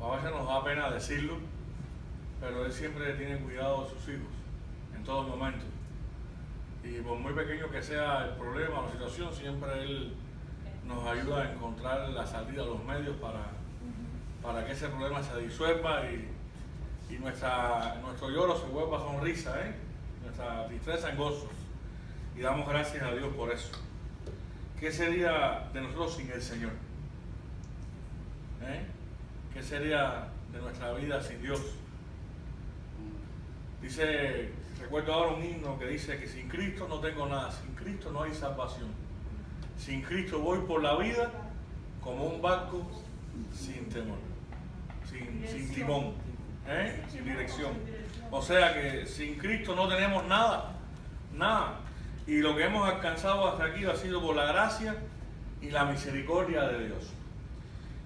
A veces nos da pena decirlo, pero Él siempre tiene cuidado de sus hijos en todo momento. Y por muy pequeño que sea el problema o la situación, siempre Él nos ayuda a encontrar la salida, los medios para que ese problema se disuelva y nuestro lloro se vuelva sonrisa, nuestra tristeza en gozo. Y damos gracias a Dios por eso. ¿Qué sería de nosotros sin el Señor? ¿Qué sería de nuestra vida sin Dios? Recuerdo ahora un himno que dice que sin Cristo no tengo nada, sin Cristo no hay salvación. Sin Cristo voy por la vida como un barco sin temor, sin timón, sin dirección. O sea que sin Cristo no tenemos nada, nada. Y lo que hemos alcanzado hasta aquí ha sido por la gracia y la misericordia de Dios.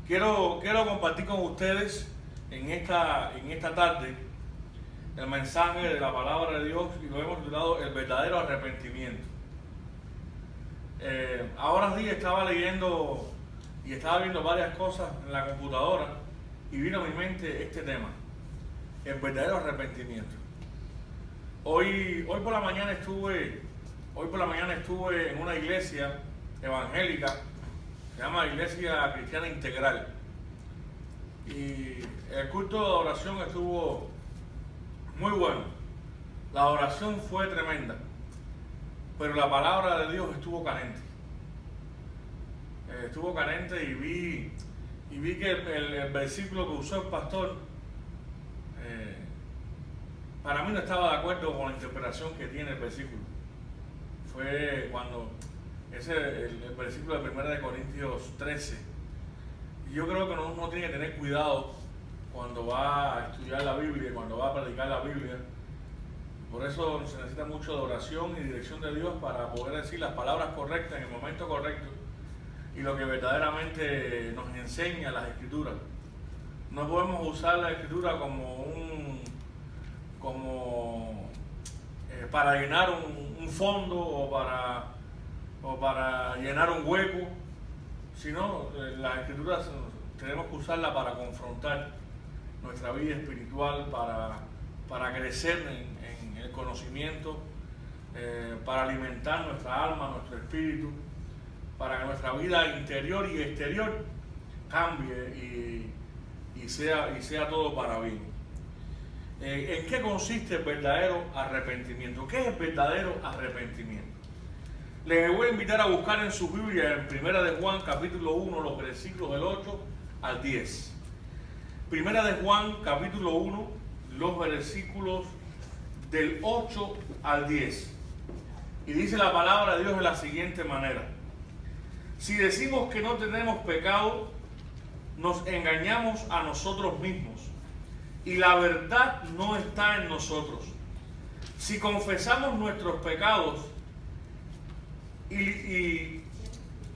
Quiero compartir con ustedes en esta tarde el mensaje de la palabra de Dios y lo hemos titulado El verdadero arrepentimiento. Ahora sí estaba leyendo y estaba viendo varias cosas en la computadora y vino a mi mente este tema, el verdadero arrepentimiento. Hoy por la mañana estuve en una iglesia evangélica, se llama Iglesia Cristiana Integral, y el culto de oración estuvo muy bueno. La oración fue tremenda, pero la palabra de Dios estuvo carente. Y vi que el versículo que usó el pastor para mí no estaba de acuerdo con la interpretación que tiene el versículo. Fue cuando el versículo de 1 Corintios 13. Y yo creo que uno tiene que tener cuidado cuando va a estudiar la Biblia, cuando va a predicar la Biblia. Por eso se necesita mucho de oración y dirección de Dios para poder decir las palabras correctas en el momento correcto y lo que verdaderamente nos enseña las Escrituras. No podemos usar la Escritura para llenar un fondo o para llenar un hueco, sino las Escrituras tenemos que usarla para confrontar nuestra vida espiritual, para crecer en el conocimiento, para alimentar nuestra alma, nuestro espíritu, para que nuestra vida interior y exterior cambie y sea todo para bien. ¿En qué consiste el verdadero arrepentimiento? ¿Qué es el verdadero arrepentimiento? Les voy a invitar a buscar en su Biblia, en 1 de Juan, capítulo 1, los versículos del 8 al 10. 1 de Juan, capítulo 1, los versículos del 8 al 10. Y dice la palabra de Dios de la siguiente manera: si decimos que no tenemos pecado, nos engañamos a nosotros mismos y la verdad no está en nosotros. Si confesamos nuestros pecados, y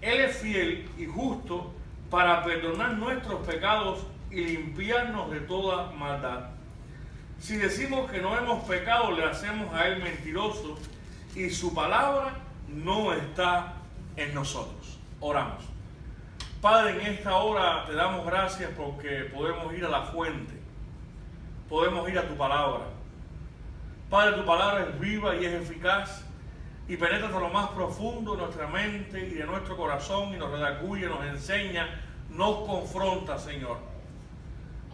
Él es fiel y justo para perdonar nuestros pecados y limpiarnos de toda maldad. Si decimos que no hemos pecado, le hacemos a Él mentiroso y su palabra no está en nosotros. Oramos. Padre, en esta hora te damos gracias porque podemos ir a la fuente, podemos ir a tu palabra. Padre, tu palabra es viva y es eficaz y penetra hasta lo más profundo de nuestra mente y de nuestro corazón y nos redarguye, nos enseña, nos confronta, Señor.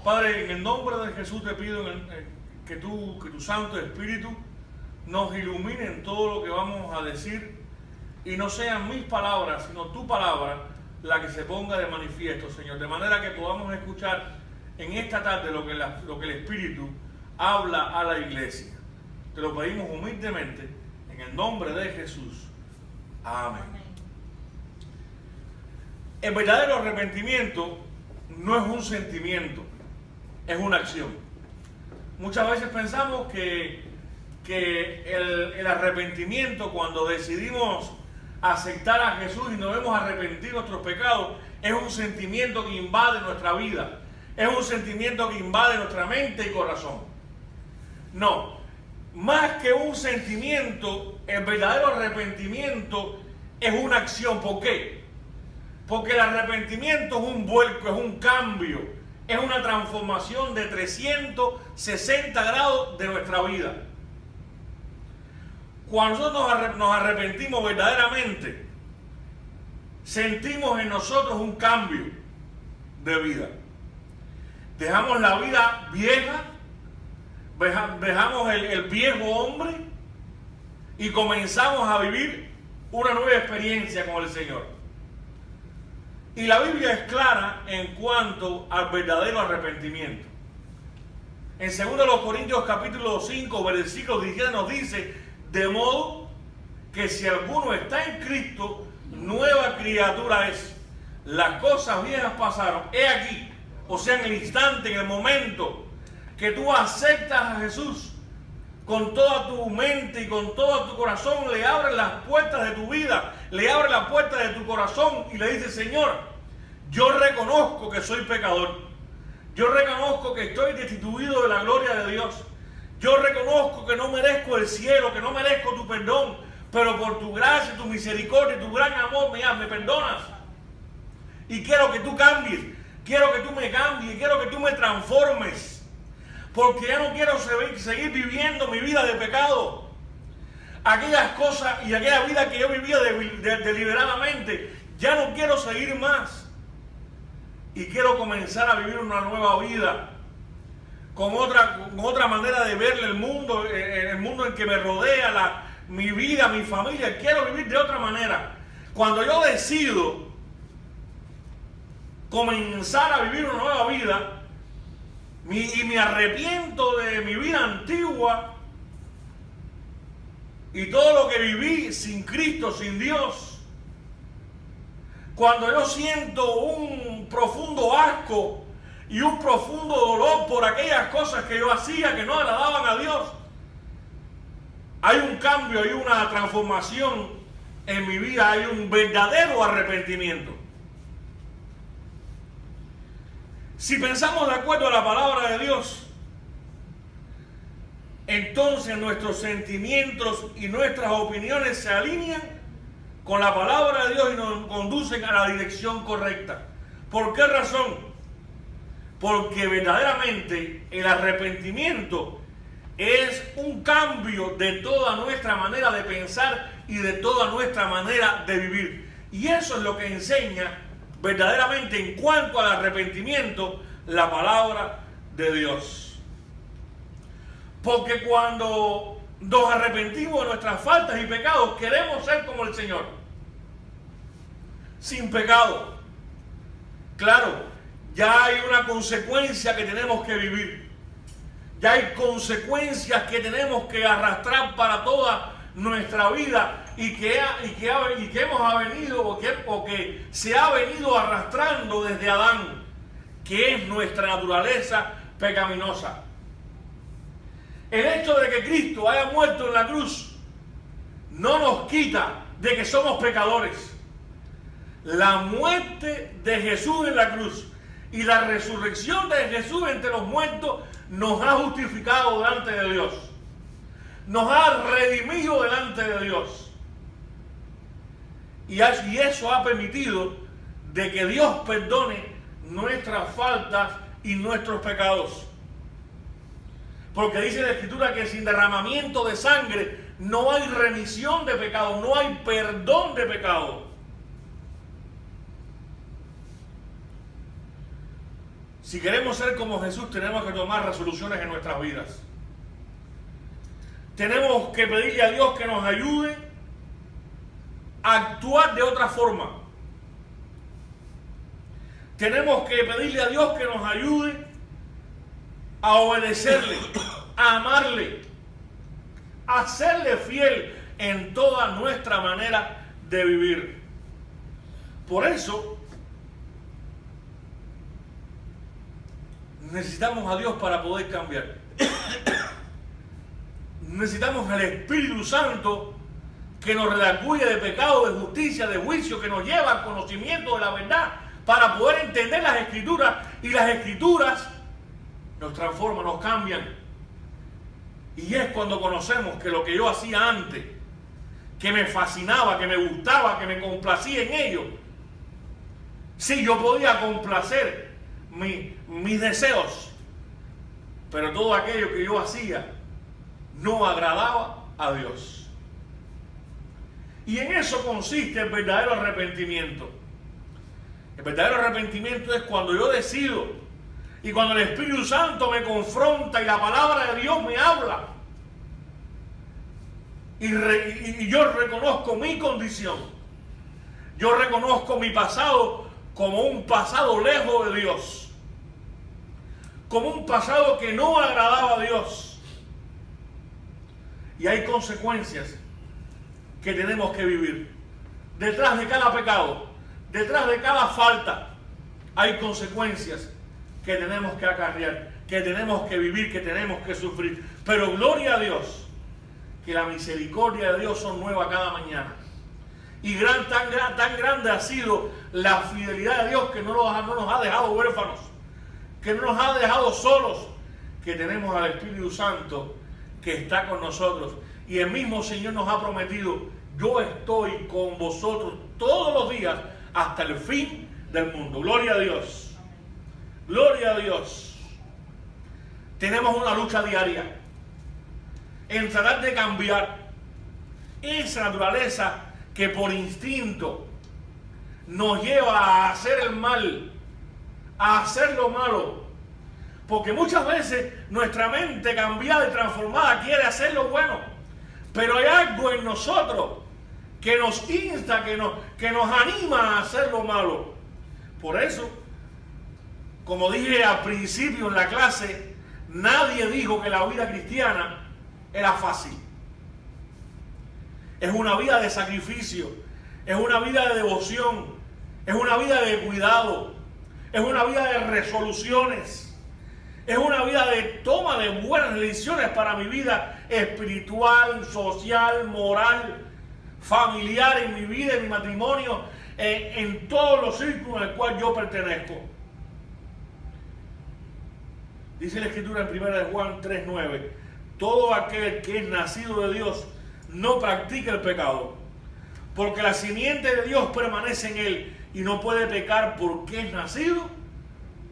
Padre, en el nombre de Jesús te pido que tu Santo Espíritu nos ilumine en todo lo que vamos a decir y no sean mis palabras, sino tu palabra la que se ponga de manifiesto, Señor, de manera que podamos escuchar en esta tarde lo que el Espíritu habla a la iglesia. Te lo pedimos humildemente en el nombre de Jesús. Amén. El verdadero arrepentimiento no es un sentimiento, es una acción. Muchas veces pensamos que el arrepentimiento, cuando decidimos aceptar a Jesús y nos hemos arrepentido de nuestros pecados, es un sentimiento que invade nuestra vida, es un sentimiento que invade nuestra mente y corazón. No, más que un sentimiento, el verdadero arrepentimiento es una acción. ¿Por qué? Porque el arrepentimiento es un vuelco, es un cambio, es una transformación de 360 grados de nuestra vida. Cuando nosotros nos arrepentimos verdaderamente, sentimos en nosotros un cambio de vida. Dejamos la vida vieja, dejamos el viejo hombre y comenzamos a vivir una nueva experiencia con el Señor. Y la Biblia es clara en cuanto al verdadero arrepentimiento. En 2 Corintios capítulo 5, versículo 17 nos dice: de modo que si alguno está en Cristo, nueva criatura es. Las cosas viejas pasaron. He aquí, o sea, en el instante, en el momento que tú aceptas a Jesús con toda tu mente y con todo tu corazón, le abres las puertas de tu vida, le abres las puertas de tu corazón y le dices: Señor, yo reconozco que soy pecador. Yo reconozco que estoy destituido de la gloria de Dios. Yo reconozco que no merezco el cielo, que no merezco tu perdón, pero por tu gracia, tu misericordia y tu gran amor me perdonas. Y quiero que tú cambies, quiero que tú me cambies, quiero que tú me transformes, porque ya no quiero seguir viviendo mi vida de pecado. Aquellas cosas y aquella vida que yo vivía deliberadamente, ya no quiero seguir más. Y quiero comenzar a vivir una nueva vida, con otra manera de ver el mundo en que me rodea, mi vida, mi familia. Quiero vivir de otra manera. Cuando yo decido comenzar a vivir una nueva vida y me arrepiento de mi vida antigua y todo lo que viví sin Cristo, sin Dios, cuando yo siento un profundo asco y un profundo dolor por aquellas cosas que yo hacía que no agradaban a Dios, hay un cambio, hay una transformación en mi vida, hay un verdadero arrepentimiento. Si pensamos de acuerdo a la palabra de Dios, entonces nuestros sentimientos y nuestras opiniones se alinean con la palabra de Dios y nos conducen a la dirección correcta. ¿Por qué razón? Porque verdaderamente el arrepentimiento es un cambio de toda nuestra manera de pensar y de toda nuestra manera de vivir. Y eso es lo que enseña verdaderamente en cuanto al arrepentimiento la palabra de Dios. Porque cuando nos arrepentimos de nuestras faltas y pecados, queremos ser como el Señor, sin pecado. Claro, ya hay una consecuencia que tenemos que vivir. Ya hay consecuencias que tenemos que arrastrar para toda nuestra vida y que se ha venido arrastrando desde Adán, que es nuestra naturaleza pecaminosa. El hecho de que Cristo haya muerto en la cruz no nos quita de que somos pecadores. La muerte de Jesús en la cruz y la resurrección de Jesús entre los muertos nos ha justificado delante de Dios. Nos ha redimido delante de Dios. Y eso ha permitido de que Dios perdone nuestras faltas y nuestros pecados. Porque dice la Escritura que sin derramamiento de sangre no hay remisión de pecado, no hay perdón de pecado. Si queremos ser como Jesús, tenemos que tomar resoluciones en nuestras vidas. Tenemos que pedirle a Dios que nos ayude a actuar de otra forma. Tenemos que pedirle a Dios que nos ayude a obedecerle, a amarle, a serle fiel en toda nuestra manera de vivir. Por eso necesitamos a Dios para poder cambiar. Necesitamos al Espíritu Santo que nos redarguye de pecado, de justicia, de juicio, que nos lleva al conocimiento de la verdad para poder entender las Escrituras, y las Escrituras nos transforman, nos cambian. Y es cuando conocemos que lo que yo hacía antes, que me fascinaba, que me gustaba, que me complacía en ello, sí, yo podía complacer mis deseos, pero todo aquello que yo hacía no agradaba a Dios. Y en eso consiste el verdadero arrepentimiento. El verdadero arrepentimiento es cuando yo decido y cuando el Espíritu Santo me confronta y la palabra de Dios me habla y yo reconozco mi condición. Yo reconozco mi pasado como un pasado lejos de Dios, como un pasado que no agradaba a Dios. Y hay consecuencias que tenemos que vivir. Detrás de cada pecado, detrás de cada falta, hay consecuencias que tenemos que acarrear, que tenemos que vivir, que tenemos que sufrir. Pero gloria a Dios, que la misericordia de Dios son nuevas cada mañana. Y tan grande ha sido la fidelidad de Dios que no nos ha dejado huérfanos, que no nos ha dejado solos, que tenemos al Espíritu Santo que está con nosotros. Y el mismo Señor nos ha prometido: yo estoy con vosotros todos los días hasta el fin del mundo. Gloria a Dios. Gloria a Dios. Tenemos una lucha diaria en tratar de cambiar esa naturaleza que por instinto nos lleva a hacer el mal, a hacer lo malo. Porque muchas veces nuestra mente cambiada y transformada quiere hacer lo bueno, pero hay algo en nosotros que nos insta, que nos anima a hacer lo malo. Por eso, como dije al principio en la clase, nadie dijo que la vida cristiana era fácil. Es una vida de sacrificio, es una vida de devoción, es una vida de cuidado, es una vida de resoluciones, es una vida de toma de buenas decisiones para mi vida espiritual, social, moral, familiar, en mi vida, en mi matrimonio, en todos los círculos al cual yo pertenezco. Dice la Escritura en 1 Juan 3:9: todo aquel que es nacido de Dios no practica el pecado, porque la simiente de Dios permanece en él y no puede pecar porque es nacido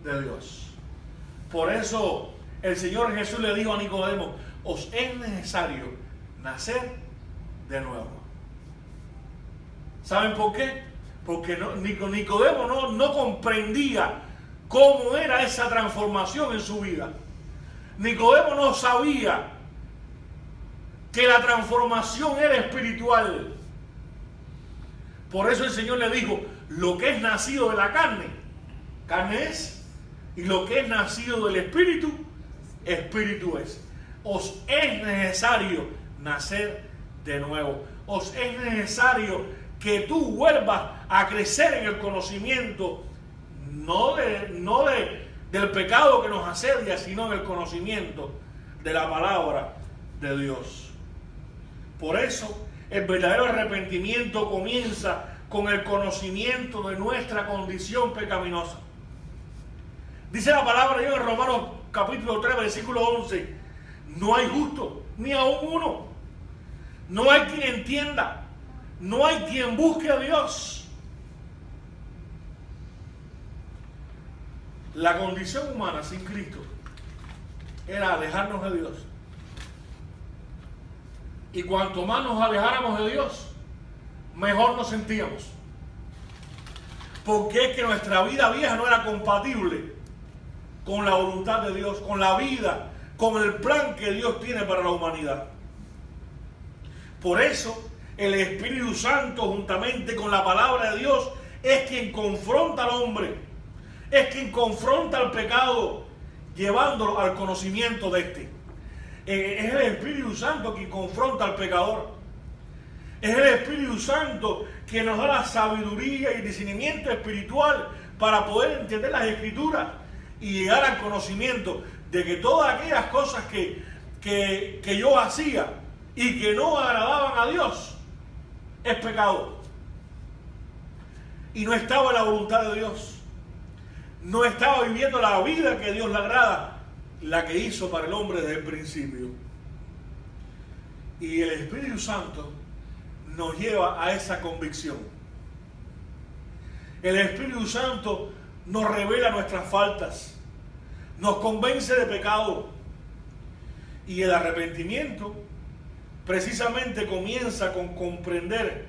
de Dios. Por eso el Señor Jesús le dijo a Nicodemo: os es necesario nacer de nuevo. ¿Saben por qué? Porque Nicodemo no comprendía cómo era esa transformación en su vida. Nicodemo no sabía que la transformación era espiritual. Por eso el Señor le dijo: lo que es nacido de la carne, carne es, y lo que es nacido del Espíritu, Espíritu es. Os es necesario nacer de nuevo. Os es necesario que tú vuelvas a crecer en el conocimiento, no del pecado que nos asedia, sino en el conocimiento de la palabra de Dios. Por eso el verdadero arrepentimiento comienza con el conocimiento de nuestra condición pecaminosa. Dice la palabra de Dios en Romanos capítulo 3, versículo 11: no hay justo, ni aún uno. No hay quien entienda, no hay quien busque a Dios. La condición humana sin Cristo era alejarnos de Dios. Y cuanto más nos alejáramos de Dios, mejor nos sentíamos. Porque es que nuestra vida vieja no era compatible con la voluntad de Dios, con la vida, con el plan que Dios tiene para la humanidad. Por eso, el Espíritu Santo, juntamente con la palabra de Dios, es quien confronta al hombre, es quien confronta al pecado, llevándolo al conocimiento de este. Es el Espíritu Santo quien confronta al pecador. Es el Espíritu Santo que nos da la sabiduría y el discernimiento espiritual para poder entender las Escrituras y llegar al conocimiento de que todas aquellas cosas que yo hacía y que no agradaban a Dios es pecado. Y no estaba en la voluntad de Dios. No estaba viviendo la vida que Dios le agrada, la que hizo para el hombre desde el principio. Y el Espíritu Santo nos lleva a esa convicción. El Espíritu Santo nos revela nuestras faltas, nos convence de pecado. Y el arrepentimiento precisamente comienza con comprender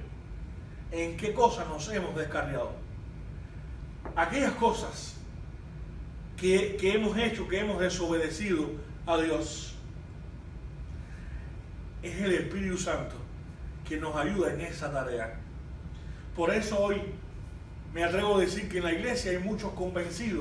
en qué cosas nos hemos descarriado. Aquellas cosas que hemos hecho, que hemos desobedecido a Dios. Es el Espíritu Santo que nos ayuda en esa tarea. Por eso hoy me atrevo a decir que en la iglesia hay muchos convencidos